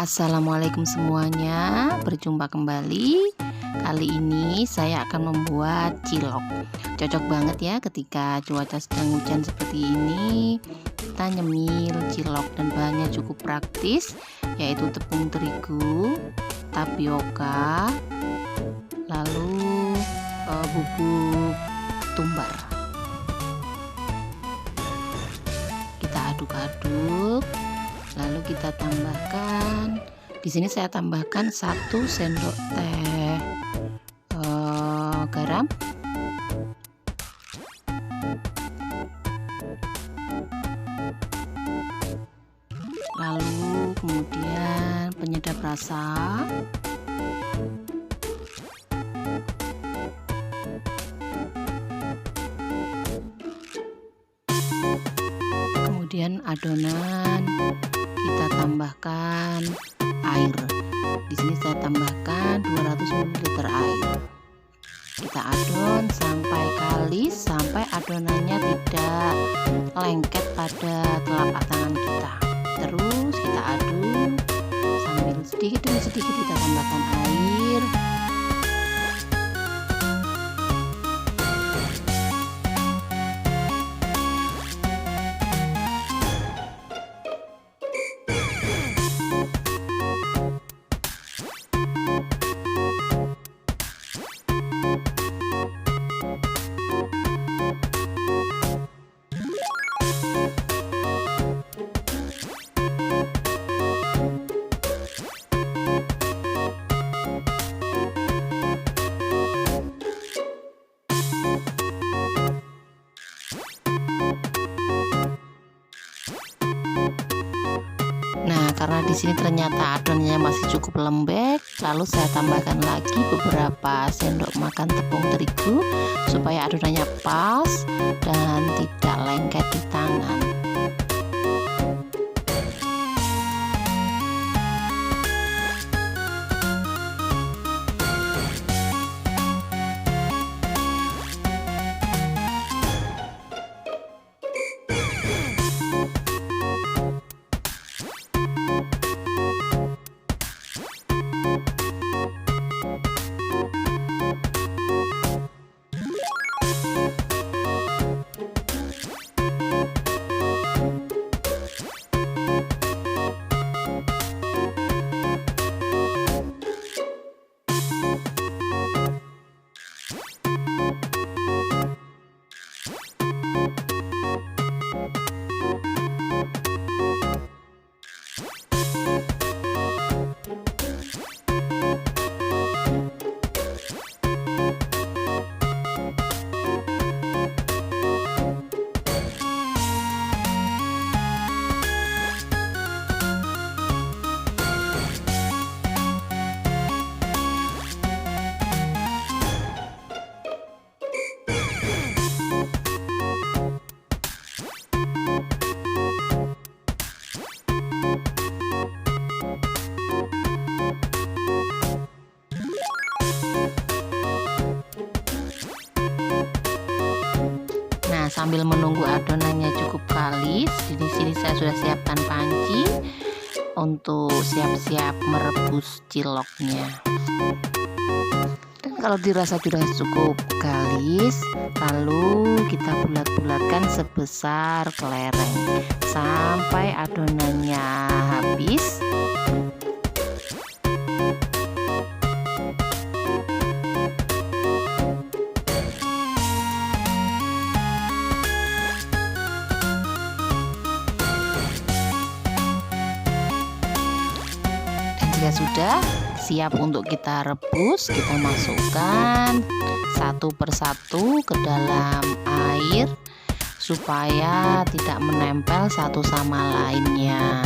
Assalamualaikum semuanya, berjumpa kembali. Kali ini saya akan membuat cilok. Cocok banget ya ketika cuaca sedang hujan seperti ini. Kita nyemil cilok dan bahannya cukup praktis, yaitu tepung terigu, tapioka, lalu bubuk tumbar. Kita aduk-aduk. Lalu kita tambahkan, di sini saya tambahkan 1 sendok teh garam, lalu kemudian penyedap rasa, kemudian adonan kita tambahkan air. Di sini saya tambahkan 200 ml air. Kita adon sampai kalis, sampai adonannya tidak lengket pada telapak tangan kita. Terus kita aduk sambil sedikit demi sedikit kita tambahkan air. Nah, karena di sini ternyata adonannya masih cukup lembek, lalu saya tambahkan lagi beberapa sendok makan tepung terigu supaya adonannya pas dan tidak lengket di tangan. Sambil menunggu adonannya cukup kalis, di sini saya sudah siapkan panci untuk siap-siap merebus ciloknya. Dan kalau dirasa sudah cukup kalis, lalu kita bulat-bulatkan sebesar kelereng sampai adonannya habis. Jika sudah siap untuk kita rebus, kita masukkan satu persatu ke dalam air supaya tidak menempel satu sama lainnya.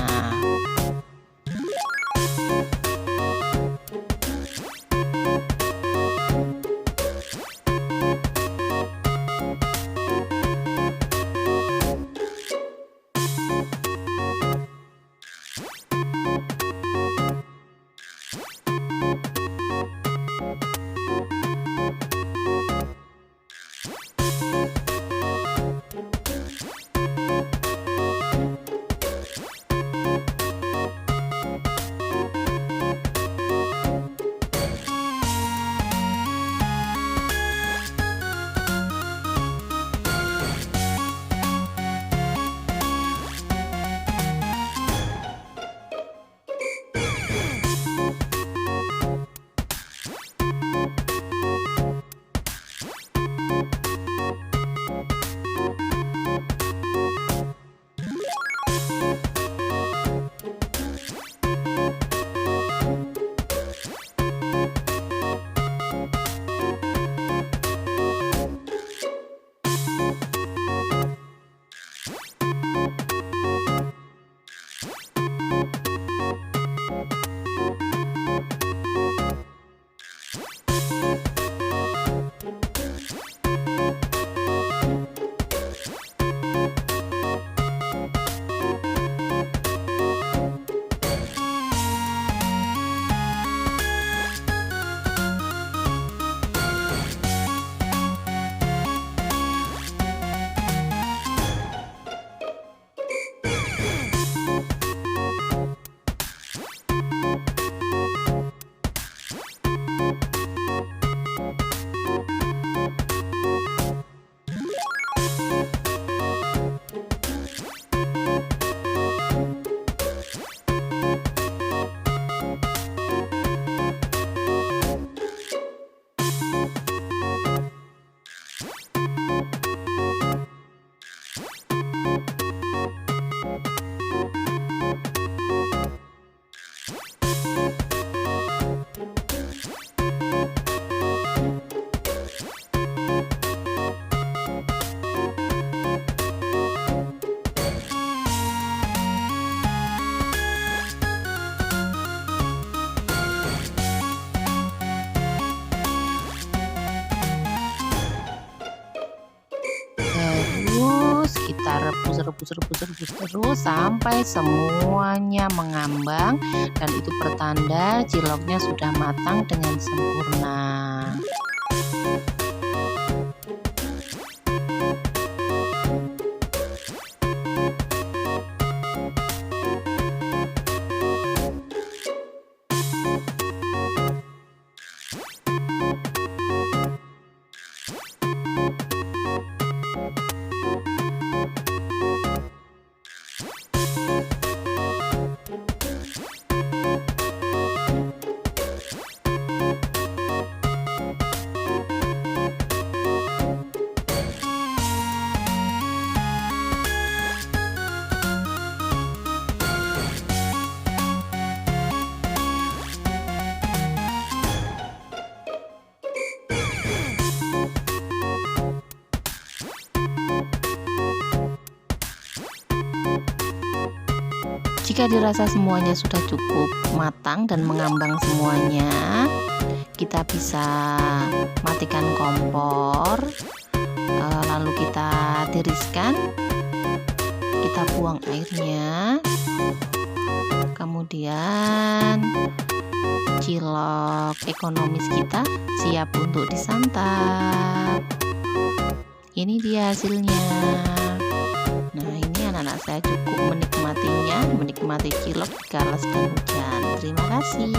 rebus terus sampai semuanya mengambang, dan itu pertanda ciloknya sudah matang dengan sempurna. Jika dirasa semuanya sudah cukup matang dan mengambang semuanya, kita bisa matikan kompor, lalu kita tiriskan, kita buang airnya, kemudian cilok ekonomis kita siap untuk disantap. Ini dia hasilnya. Nah, ini anak-anak saya cukup menikmati cilok di kala sedang hujan. Terima kasih.